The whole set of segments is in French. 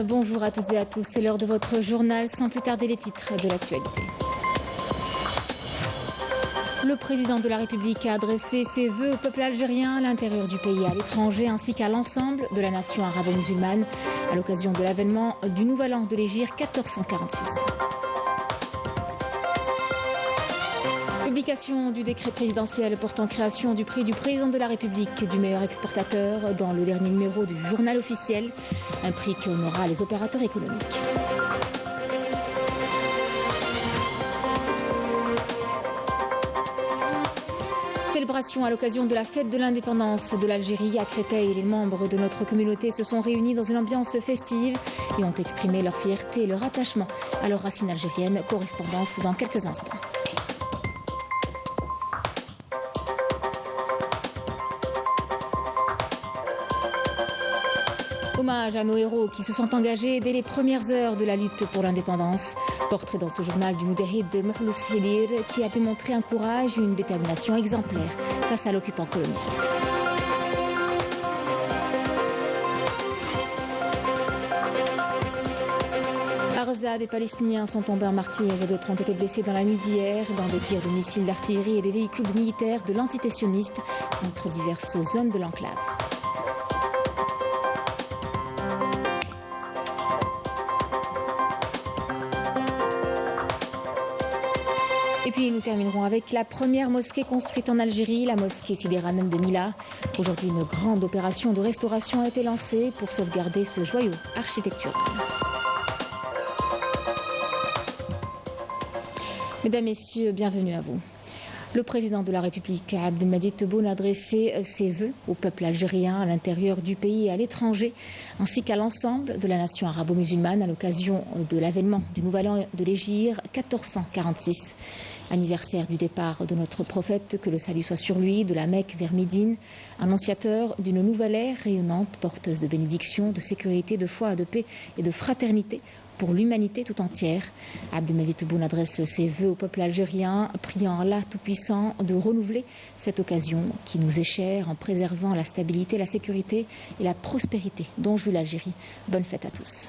Bonjour à toutes et à tous, c'est l'heure de votre journal, sans plus tarder les titres de l'actualité. Le président de la République a adressé ses vœux au peuple algérien à l'intérieur du pays et à l'étranger, ainsi qu'à l'ensemble de la nation arabo-musulmane, à l'occasion de l'avènement du Nouvel An de l'Hégire 1446. Publication du décret présidentiel portant création du prix du président de la République du meilleur exportateur dans le dernier numéro du journal officiel, un prix qui honorera les opérateurs économiques. Célébration à l'occasion de la fête de l'indépendance de l'Algérie à Créteil. Les membres de notre communauté se sont réunis dans une ambiance festive et ont exprimé leur fierté et leur attachement à leurs racines algériennes. Correspondance dans quelques instants. Hommage à nos héros qui se sont engagés dès les premières heures de la lutte pour l'indépendance. Portrait dans ce journal du Moudahid Mohlous Hidir qui a démontré un courage et une détermination exemplaires face à l'occupant colonial. À Gaza, des Palestiniens sont tombés en martyrs et d'autres ont été blessés dans la nuit d'hier dans des tirs de missiles d'artillerie et des véhicules militaires de l'entité sioniste contre diverses zones de l'enclave. Et puis nous terminerons avec la première mosquée construite en Algérie, la mosquée Sidi Ghanem de Mila. Aujourd'hui, une grande opération de restauration a été lancée pour sauvegarder ce joyau architectural. Mesdames, Messieurs, bienvenue à vous. Le président de la République, Abdelmadjid Tebboune, a adressé ses vœux au peuple algérien à l'intérieur du pays et à l'étranger, ainsi qu'à l'ensemble de la nation arabo-musulmane à l'occasion de l'avènement du Nouvel An de l'Hégire 1446, anniversaire du départ de notre prophète, que le salut soit sur lui, de la Mecque vers Médine, annonciateur d'une nouvelle ère rayonnante, porteuse de bénédictions, de sécurité, de foi, de paix et de fraternité pour l'humanité tout entière. Abdelmadjid Tebboune adresse ses vœux au peuple algérien, priant Allah Tout-Puissant de renouveler cette occasion qui nous est chère en préservant la stabilité, la sécurité et la prospérité dont jouit l'Algérie. Bonne fête à tous.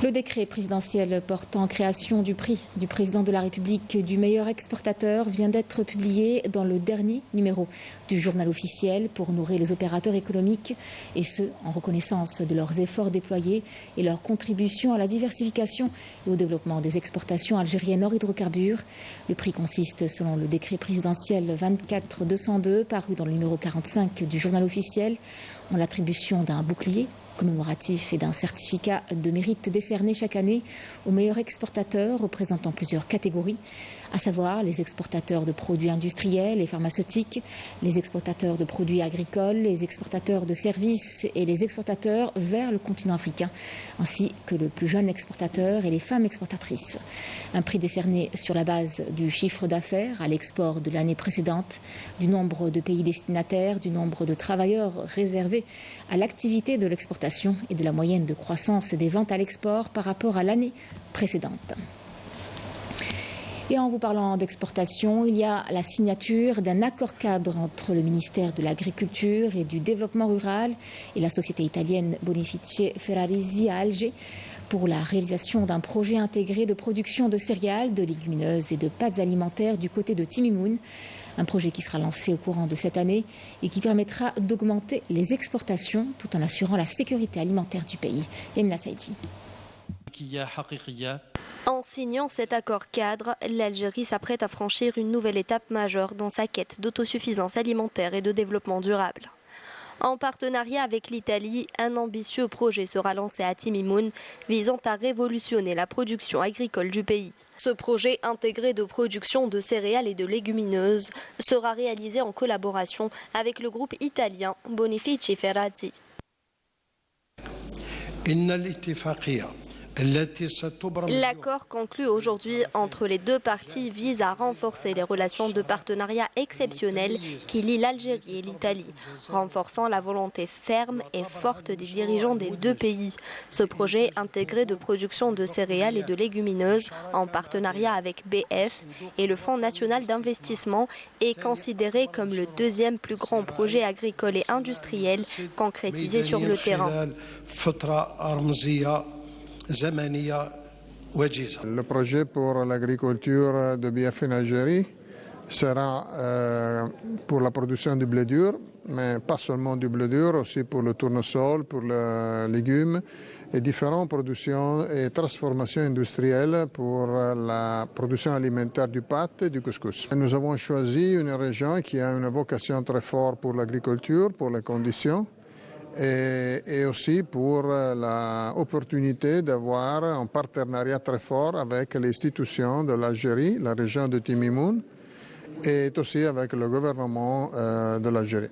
Le décret présidentiel portant création du prix du président de la République du meilleur exportateur vient d'être publié dans le dernier numéro du journal officiel pour honorer les opérateurs économiques, et ce, en reconnaissance de leurs efforts déployés et leur contribution à la diversification et au développement des exportations algériennes hors hydrocarbures. Le prix consiste, selon le décret présidentiel 24-202, paru dans le numéro 45 du journal officiel, en l'attribution d'un bouclier commémoratif et d'un certificat de mérite décerné chaque année aux meilleurs exportateurs représentant plusieurs catégories, à savoir les exportateurs de produits industriels et pharmaceutiques, les exportateurs de produits agricoles, les exportateurs de services et les exportateurs vers le continent africain, ainsi que le plus jeune exportateur et les femmes exportatrices. Un prix décerné sur la base du chiffre d'affaires à l'export de l'année précédente, du nombre de pays destinataires, du nombre de travailleurs réservés à l'activité de l'exportation et de la moyenne de croissance des ventes à l'export par rapport à l'année précédente. Et en vous parlant d'exportation, il y a la signature d'un accord cadre entre le ministère de l'Agriculture et du Développement rural et la société italienne Bonifice Ferraresi à Alger pour la réalisation d'un projet intégré de production de céréales, de légumineuses et de pâtes alimentaires du côté de Timimoun. Un projet qui sera lancé au courant de cette année et qui permettra d'augmenter les exportations tout en assurant la sécurité alimentaire du pays. Yemina Saïdi. En signant cet accord cadre, l'Algérie s'apprête à franchir une nouvelle étape majeure dans sa quête d'autosuffisance alimentaire et de développement durable. En partenariat avec l'Italie, un ambitieux projet sera lancé à Timimoun visant à révolutionner la production agricole du pays. Ce projet intégré de production de céréales et de légumineuses sera réalisé en collaboration avec le groupe italien Bonifice Ferraresi. L'accord conclu aujourd'hui entre les deux parties vise à renforcer les relations de partenariat exceptionnelles qui lient l'Algérie et l'Italie, renforçant la volonté ferme et forte des dirigeants des deux pays. Ce projet intégré de production de céréales et de légumineuses en partenariat avec BF et le Fonds national d'investissement est considéré comme le deuxième plus grand projet agricole et industriel concrétisé sur le terrain. Le projet pour l'agriculture de BF en Algérie sera pour la production du blé dur, mais pas seulement du blé dur, aussi pour le tournesol, pour les légumes et différentes productions et transformations industrielles pour la production alimentaire du pâte et du couscous. Nous avons choisi une région qui a une vocation très forte pour l'agriculture, pour les conditions, et aussi pour l'opportunité d'avoir un partenariat très fort avec les institutions de l'Algérie, la région de Timimoun, et aussi avec le gouvernement de l'Algérie.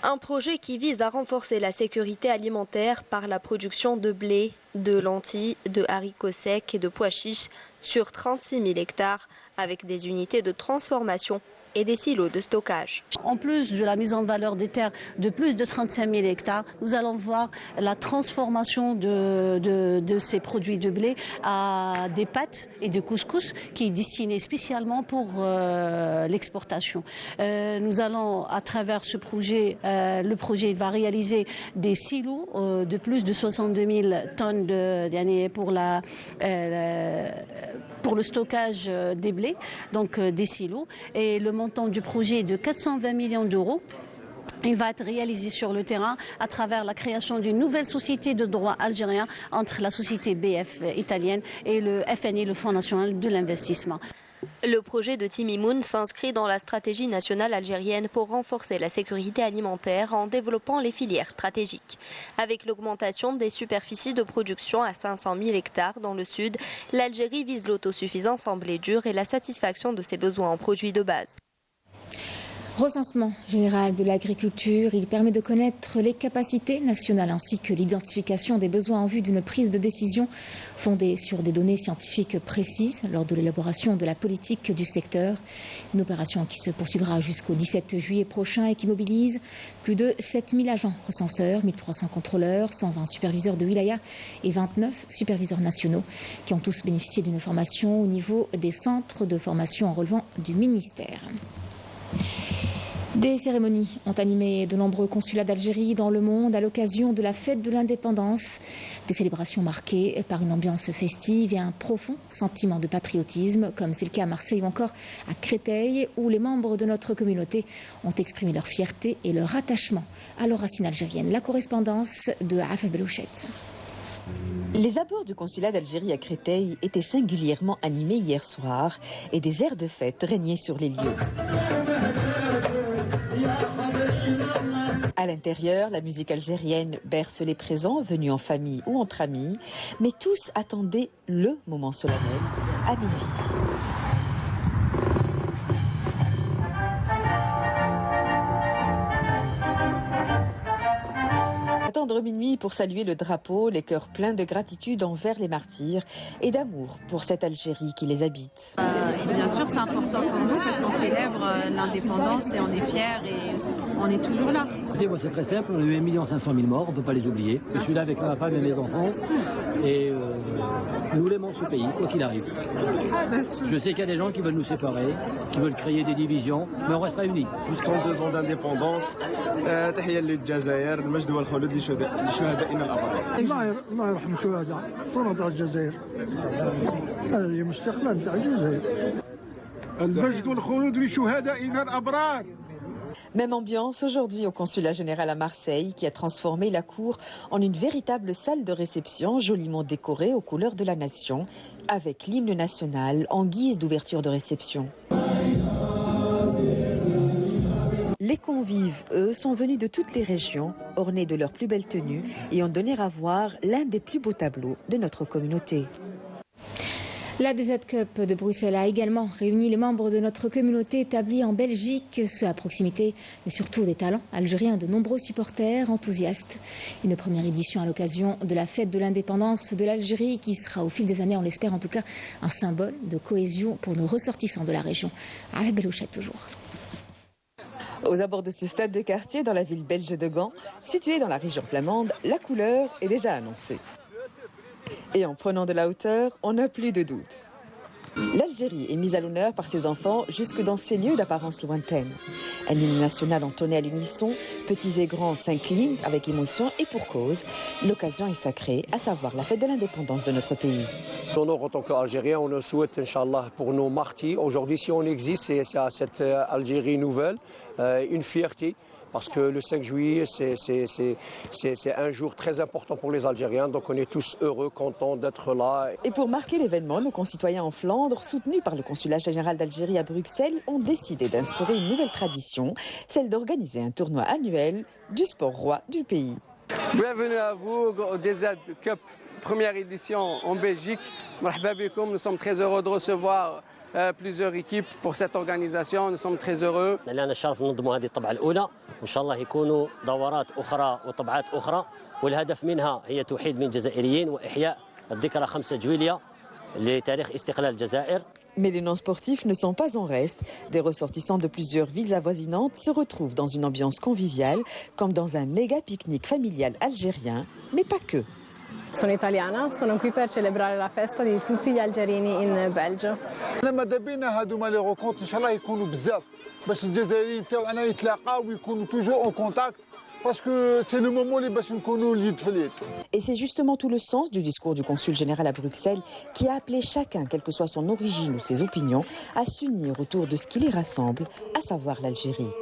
Un projet qui vise à renforcer la sécurité alimentaire par la production de blé, de lentilles, de haricots secs et de pois chiches sur 36 000 hectares avec des unités de transformation et des silos de stockage. En plus de la mise en valeur des terres de plus de 35 000 hectares, nous allons voir la transformation de ces produits de blé à des pâtes et de couscous qui est destiné spécialement pour l'exportation. Nous allons, à travers ce projet, le projet va réaliser des silos de plus de 62 000 tonnes pour le stockage des blés, donc des silos. Et le montant du projet est de 420 millions d'euros. Il va être réalisé sur le terrain à travers la création d'une nouvelle société de droit algérien entre la société BF italienne et le FNI, le Fonds national de l'investissement. Le projet de Timimoun s'inscrit dans la stratégie nationale algérienne pour renforcer la sécurité alimentaire en développant les filières stratégiques. Avec l'augmentation des superficies de production à 500 000 hectares dans le sud, l'Algérie vise l'autosuffisance en blé dur et la satisfaction de ses besoins en produits de base. Recensement général de l'agriculture, il permet de connaître les capacités nationales ainsi que l'identification des besoins en vue d'une prise de décision fondée sur des données scientifiques précises lors de l'élaboration de la politique du secteur. Une opération qui se poursuivra jusqu'au 17 juillet prochain et qui mobilise plus de 7000 agents recenseurs, 1300 contrôleurs, 120 superviseurs de wilaya et 29 superviseurs nationaux qui ont tous bénéficié d'une formation au niveau des centres de formation en relevant du ministère. Des cérémonies ont animé de nombreux consulats d'Algérie dans le monde à l'occasion de la fête de l'indépendance. Des célébrations marquées par une ambiance festive et un profond sentiment de patriotisme, comme c'est le cas à Marseille ou encore à Créteil, où les membres de notre communauté ont exprimé leur fierté et leur attachement à leurs racines algériennes. La correspondance de Afa Belouchette. Les abords du consulat d'Algérie à Créteil étaient singulièrement animés hier soir et des airs de fête régnaient sur les lieux. À l'intérieur, la musique algérienne berce les présents venus en famille ou entre amis, mais tous attendaient le moment solennel à minuit. Attendre minuit pour saluer le drapeau, les cœurs pleins de gratitude envers les martyrs et d'amour pour cette Algérie qui les habite. Bien sûr, c'est important pour nous parce qu'on célèbre l'indépendance et on est fiers et on est toujours là. Moi, c'est très simple, on a eu 1 500 000 morts, on ne peut pas les oublier. Je suis là avec ma femme et mes enfants et nous l'aimons ce pays, quoi qu'il arrive. Je sais qu'il y a des gens qui veulent nous séparer, qui veulent créer des divisions, mais on restera unis. Jusqu'en 2 ans d'indépendance, تحية للجزائر المجد والخلود لشهدائنا الأبرار. الله يرحم الشهداء فرط الجزائر. هذه مستقبل تاع الجزائر. المجد والخلود لشهدائنا الأبرار. Même ambiance aujourd'hui au consulat général à Marseille qui a transformé la cour en une véritable salle de réception joliment décorée aux couleurs de la nation avec l'hymne national en guise d'ouverture de réception. Les convives, eux, sont venus de toutes les régions, ornés de leurs plus belles tenues et ont donné à voir l'un des plus beaux tableaux de notre communauté. La DZ Cup de Bruxelles a également réuni les membres de notre communauté établie en Belgique, ceux à proximité, mais surtout des talents algériens, de nombreux supporters enthousiastes. Une première édition à l'occasion de la fête de l'indépendance de l'Algérie qui sera au fil des années, on l'espère en tout cas, un symbole de cohésion pour nos ressortissants de la région. Avec Belouchet toujours. Aux abords de ce stade de quartier dans la ville belge de Gand, située dans la région flamande, la couleur est déjà annoncée. Et en prenant de la hauteur, on n'a plus de doute. L'Algérie est mise à l'honneur par ses enfants jusque dans ces lieux d'apparence lointaine. Un hymne national entonné à l'unisson, petits et grands s'inclinent avec émotion et pour cause. L'occasion est sacrée, à savoir la fête de l'indépendance de notre pays. En tant qu'Algériens, on le souhaite, Inch'Allah, pour nos martyrs. Aujourd'hui, si on existe, c'est à cette Algérie nouvelle, une fierté. Parce que le 5 juillet, c'est un jour très important pour les Algériens. Donc on est tous heureux, contents d'être là. Et pour marquer l'événement, nos concitoyens en Flandre, soutenus par le consulat général d'Algérie à Bruxelles, ont décidé d'instaurer une nouvelle tradition, celle d'organiser un tournoi annuel du sport roi du pays. Bienvenue à vous au DZ Cup, première édition en Belgique. Nous sommes très heureux de recevoir plusieurs équipes pour cette organisation. Nous sommes très heureux. وإن شاء الله يكونوا دورات أخرى وطبعات أخرى والهدف منها هي توحيد من الجزائريين وإحياء الذكرى 5 جويلية لتاريخ استقلال الجزائر. Mais les non-sportifs ne sont pas en reste. Des ressortissants de plusieurs villes avoisinantes se retrouvent dans une ambiance conviviale, comme dans un méga pique-nique familial algérien, mais pas que. Sono italiana, sono qui per celebrare la festa di tutti gli algerini in Belgio. ماذا بينا هذوما لي ريكونت ان شاء الله يكونوا بزاف باش الجزائريين تاعنا يتلاقاو ويكونوا توجور اون كونتاكت باسكو سي لو مومون اللي باش نكونوا اليد في اليد. Et c'est justement tout le sens du discours du consul général à Bruxelles qui a appelé chacun, quelle que soit son origine ou ses opinions, à s'unir autour de ce qui les rassemble, à savoir l'Algérie.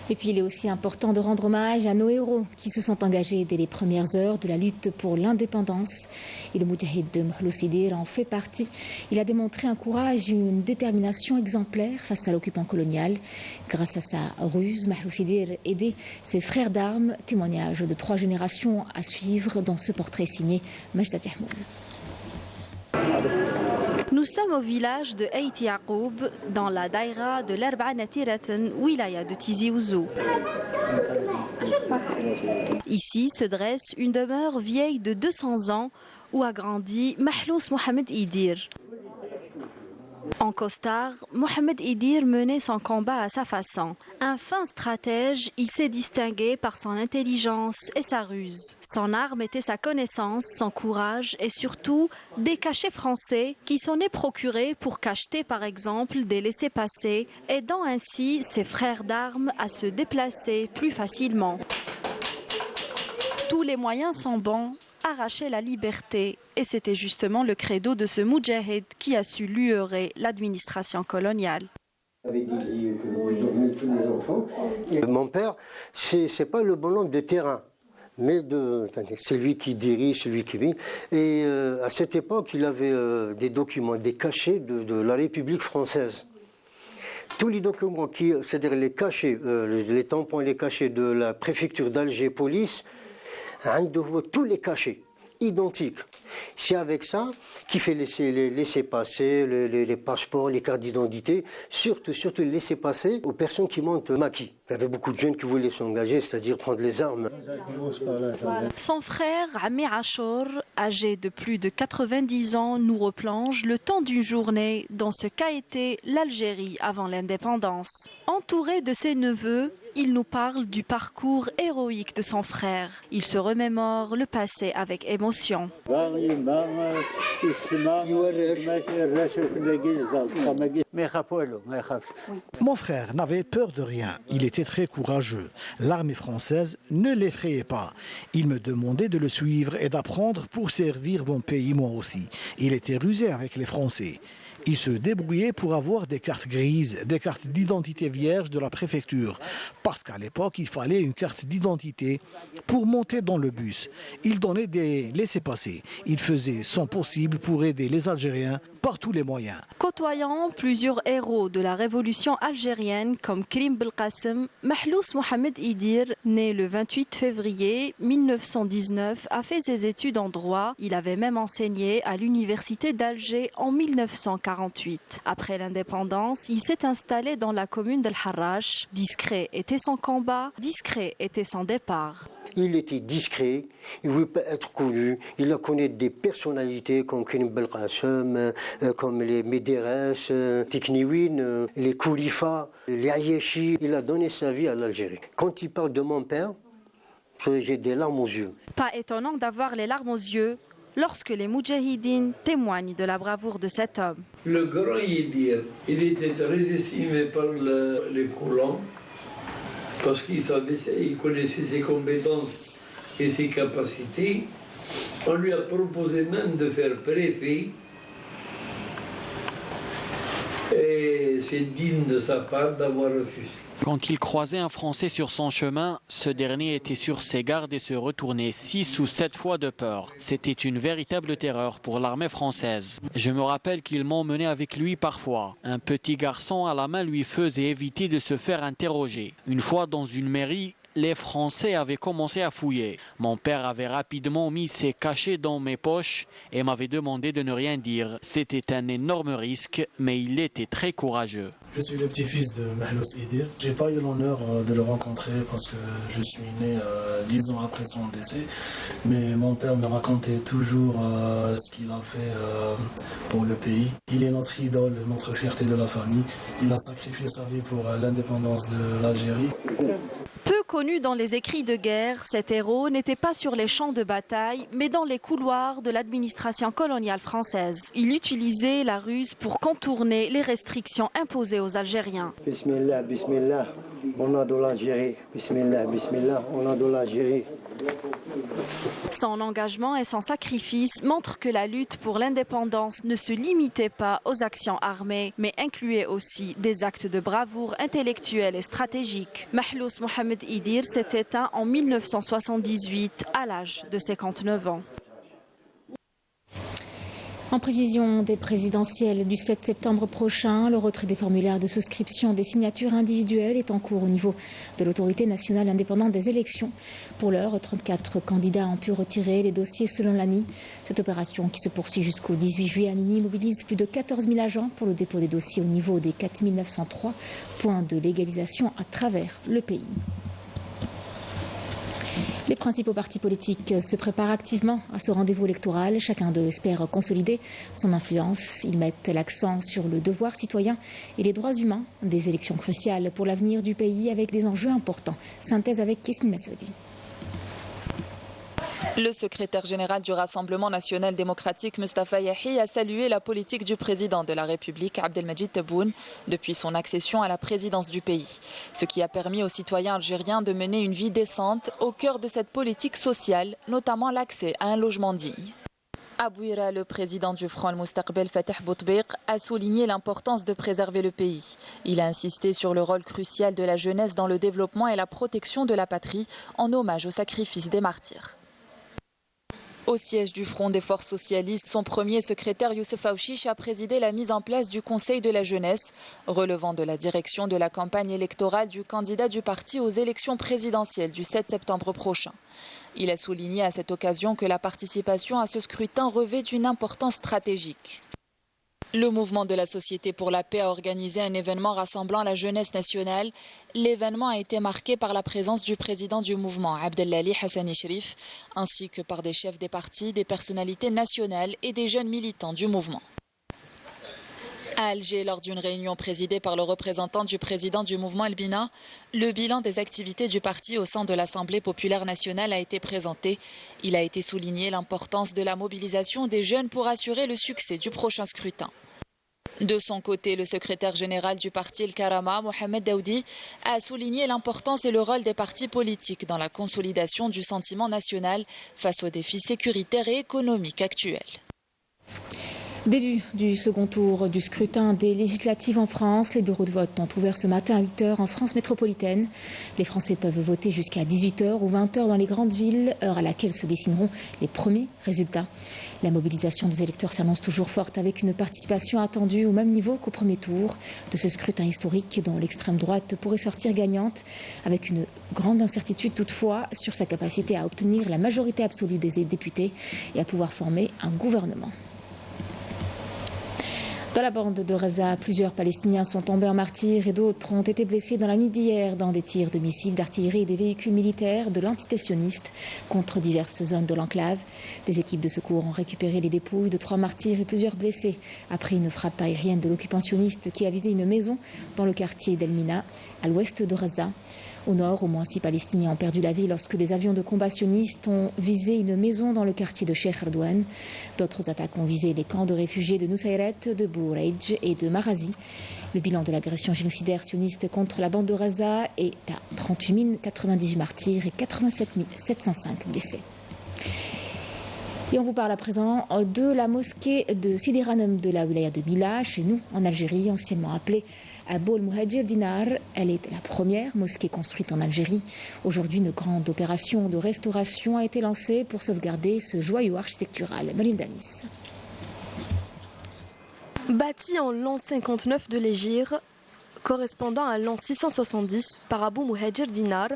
Et puis il est aussi important de rendre hommage à nos héros qui se sont engagés dès les premières heures de la lutte pour l'indépendance. Et le Moudjahid de Mahlou Sidir en fait partie. Il a démontré un courage et une détermination exemplaires face à l'occupant colonial. Grâce à sa ruse, Mahlou Sidir aidait ses frères d'armes. Témoignage de 3 générations à suivre dans ce portrait signé Majda Jahmoud. Nous sommes au village de Eit Yacoub, dans la daïra de l'Arba'ana Tiratan, wilaya de Tizi Ouzou. Ici se dresse une demeure vieille de 200 ans où a grandi Mahlous Mohamed Idir. En costard, Mohamed Idir menait son combat à sa façon. Un fin stratège, il s'est distingué par son intelligence et sa ruse. Son arme était sa connaissance, son courage et surtout des cachets français qui s'en est procurés pour cacheter par exemple des laissez-passer, aidant ainsi ses frères d'armes à se déplacer plus facilement. Tous les moyens sont bons. Arracher la liberté. Et c'était justement le credo de ce Moudjahid qui a su lueurer l'administration coloniale. Mon père, c'est pas le bonhomme de terrain, mais c'est lui qui dirige, celui qui vit. Et à cette époque, il avait des documents, des cachets de la République française. Tous les documents, c'est-à-dire les cachets, les tampons et les cachets de la préfecture d'Alger Police, tous les cachets identiques. C'est avec ça qu'il fait les laissez-passer, les passeports, les cartes d'identité, surtout les laissez-passer aux personnes qui montent maquis. Il y avait beaucoup de jeunes qui voulaient s'engager, c'est-à-dire prendre les armes. Son frère, Ami Achour, âgé de plus de 90 ans, nous replonge le temps d'une journée dans ce qu'a été l'Algérie avant l'indépendance. Entouré de ses neveux, il nous parle du parcours héroïque de son frère. Il se remémore le passé avec émotion. Mon frère n'avait peur de rien. Il était très courageux. L'armée française ne l'effrayait pas. Il me demandait de le suivre et d'apprendre pour servir mon pays moi aussi. Il était rusé avec les Français. Ils se débrouillaient pour avoir des cartes grises, des cartes d'identité vierges de la préfecture. Parce qu'à l'époque, il fallait une carte d'identité pour monter dans le bus. Ils donnaient des laissez-passer. Ils faisaient son possible pour aider les Algériens par tous les moyens. Côtoyant plusieurs héros de la révolution algérienne comme Krim Belkacem, Mahlous Mohamed Idir, né le 28 février 1919, a fait ses études en droit. Il avait même enseigné à l'université d'Alger en 1948. Après l'indépendance, il s'est installé dans la commune d'El Harrach. Discret était son combat, discret était son départ. Il était discret, il ne voulait pas être connu. Il a connu des personnalités comme Krim Belkacem, comme les Médérès, Tikniwin, les Koulifa, les Ayeshi. Il a donné sa vie à l'Algérie. Quand il parle de mon père, j'ai des larmes aux yeux. Pas étonnant d'avoir les larmes aux yeux lorsque les Moudjahidines témoignent de la bravoure de cet homme. Le grand Idir, il était très estimé par les colons parce qu'il connaissait ses compétences et ses capacités. On lui a proposé même de faire préfet. Et c'est digne de sa part d'avoir refusé. Quand il croisait un Français sur son chemin, ce dernier était sur ses gardes et se retournait 6 ou 7 fois de peur. C'était une véritable terreur pour l'armée française. Je me rappelle qu'il m'emmenait avec lui parfois. Un petit garçon à la main lui faisait éviter de se faire interroger. Une fois dans une mairie, les Français avaient commencé à fouiller. Mon père avait rapidement mis ses cachets dans mes poches et m'avait demandé de ne rien dire. C'était un énorme risque, mais il était très courageux. Je suis le petit-fils de Mahlous Idir. Je n'ai pas eu l'honneur de le rencontrer parce que je suis né 10 ans après son décès. Mais mon père me racontait toujours ce qu'il a fait pour le pays. Il est notre idole, notre fierté de la famille. Il a sacrifié sa vie pour l'indépendance de l'Algérie. Peu connu dans les écrits de guerre, cet héros n'était pas sur les champs de bataille, mais dans les couloirs de l'administration coloniale française. Il utilisait la ruse pour contourner les restrictions imposées aux Algériens. Bismillah, bismillah, on a de l'Algérie. Bismillah, bismillah, on a de l'Algérie. Son engagement et son sacrifice montrent que la lutte pour l'indépendance ne se limitait pas aux actions armées, mais incluait aussi des actes de bravoure intellectuelle et stratégique. Mahlous Mohamed Idir s'est éteint en 1978 à l'âge de 59 ans. En prévision des présidentielles du 7 septembre prochain, le retrait des formulaires de souscription des signatures individuelles est en cours au niveau de l'autorité nationale indépendante des élections. Pour l'heure, 34 candidats ont pu retirer les dossiers selon l'ANI. Cette opération, qui se poursuit jusqu'au 18 juillet à minuit, mobilise plus de 14 000 agents pour le dépôt des dossiers au niveau des 4 903 points de légalisation à travers le pays. Les principaux partis politiques se préparent activement à ce rendez-vous électoral. Chacun d'eux espère consolider son influence. Ils mettent l'accent sur le devoir citoyen et les droits humains, des élections cruciales pour l'avenir du pays avec des enjeux importants. Synthèse avec Yasmine Massoudi. Le secrétaire général du Rassemblement national démocratique, Mustafa Yahi, a salué la politique du président de la République, Abdelmadjid Tebboune, depuis son accession à la présidence du pays. Ce qui a permis aux citoyens algériens de mener une vie décente au cœur de cette politique sociale, notamment l'accès à un logement digne. À Bouira, le président du Front Al-Moustaqbel, Fatih Boutbiq, a souligné l'importance de préserver le pays. Il a insisté sur le rôle crucial de la jeunesse dans le développement et la protection de la patrie, en hommage au sacrifice des martyrs. Au siège du Front des forces socialistes, son premier secrétaire Youssef Aouchiche a présidé la mise en place du Conseil de la jeunesse, relevant de la direction de la campagne électorale du candidat du parti aux élections présidentielles du 7 septembre prochain. Il a souligné à cette occasion que la participation à ce scrutin revêt une importance stratégique. Le mouvement de la Société pour la paix a organisé un événement rassemblant la jeunesse nationale. L'événement a été marqué par la présence du président du mouvement, Abdelali Hassani Cherif, ainsi que par des chefs des partis, des personnalités nationales et des jeunes militants du mouvement. À Alger, lors d'une réunion présidée par le représentant du président du mouvement Elbina, le bilan des activités du parti au sein de l'Assemblée populaire nationale a été présenté. Il a été souligné l'importance de la mobilisation des jeunes pour assurer le succès du prochain scrutin. De son côté, le secrétaire général du parti El Karama, Mohamed Daoudi, a souligné l'importance et le rôle des partis politiques dans la consolidation du sentiment national face aux défis sécuritaires et économiques actuels. Début du second tour du scrutin des législatives en France. Les bureaux de vote ont ouvert ce matin à 8h en France métropolitaine. Les Français peuvent voter jusqu'à 18h ou 20h dans les grandes villes, heure à laquelle se dessineront les premiers résultats. La mobilisation des électeurs s'annonce toujours forte avec une participation attendue au même niveau qu'au premier tour de ce scrutin historique dont l'extrême droite pourrait sortir gagnante, avec une grande incertitude toutefois sur sa capacité à obtenir la majorité absolue des députés et à pouvoir former un gouvernement. Dans la bande de Gaza, plusieurs Palestiniens sont tombés en martyrs et d'autres ont été blessés dans la nuit d'hier dans des tirs de missiles, d'artillerie et des véhicules militaires de l'entité sioniste contre diverses zones de l'enclave. Des équipes de secours ont récupéré les dépouilles de 3 martyrs et plusieurs blessés après une frappe aérienne de l'occupant sioniste qui a visé une maison dans le quartier d'El Mina, à l'ouest de Gaza. Au nord, au moins 6 Palestiniens ont perdu la vie lorsque des avions de combat sionistes ont visé une maison dans le quartier de Sheikh Ardouane. D'autres attaques ont visé les camps de réfugiés de Nusayret, de Boureij et de Marazi. Le bilan de l'agression génocidaire sioniste contre la bande de Gaza est à 38 098 martyrs et 87 705 blessés. Et on vous parle à présent de la mosquée de Sidi Ghanem de la wilaya de Mila, chez nous en Algérie, anciennement appelée Bou el-Muhajir Dinar. Elle est la première mosquée construite en Algérie. Aujourd'hui, une grande opération de restauration a été lancée pour sauvegarder ce joyau architectural. Malim Damis. Bâtie en l'an 59 de l'Hégire, correspondant à l'an 670 par Abou Muhajir Dinar,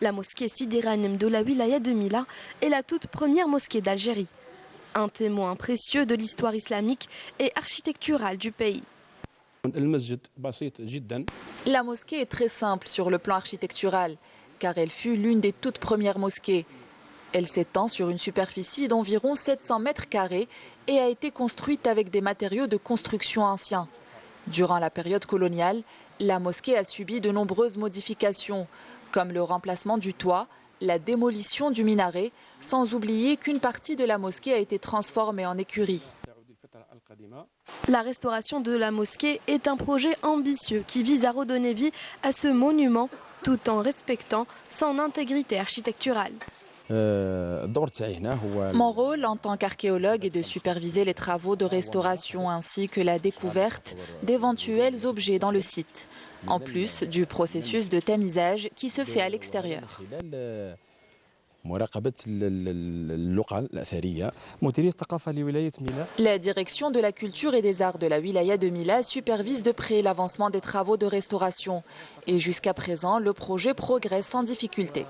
la mosquée Sidi Ghanem de la wilaya de Mila est la toute première mosquée d'Algérie. Un témoin précieux de l'histoire islamique et architecturale du pays. La mosquée est très simple sur le plan architectural, car elle fut l'une des toutes premières mosquées. Elle s'étend sur une superficie d'environ 700 mètres carrés et a été construite avec des matériaux de construction anciens. Durant la période coloniale, la mosquée a subi de nombreuses modifications, comme le remplacement du toit, la démolition du minaret, sans oublier qu'une partie de la mosquée a été transformée en écurie. La restauration de la mosquée est un projet ambitieux qui vise à redonner vie à ce monument tout en respectant son intégrité architecturale. Mon rôle en tant qu'archéologue est de superviser les travaux de restauration ainsi que la découverte d'éventuels objets dans le site, en plus du processus de tamisage qui se fait à l'extérieur. La direction de la culture et des arts de la wilaya de Mila supervise de près l'avancement des travaux de restauration et jusqu'à présent le projet progresse sans difficulté.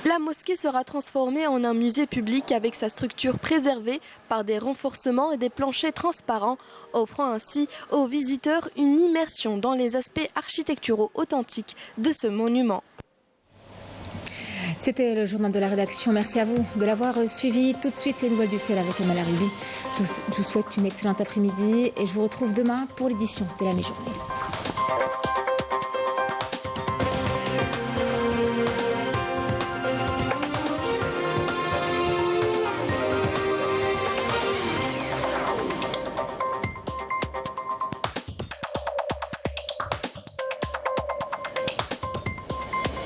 La mosquée sera transformée en un musée public avec sa structure préservée par des renforcements et des planchers transparents, offrant ainsi aux visiteurs une immersion dans les aspects architecturaux authentiques de ce monument. C'était le journal de la rédaction. Merci à vous de l'avoir suivi. Tout de suite, les nouvelles du ciel avec Amal Aribi. Je vous souhaite une excellente après-midi et je vous retrouve demain pour l'édition de la mi-journée.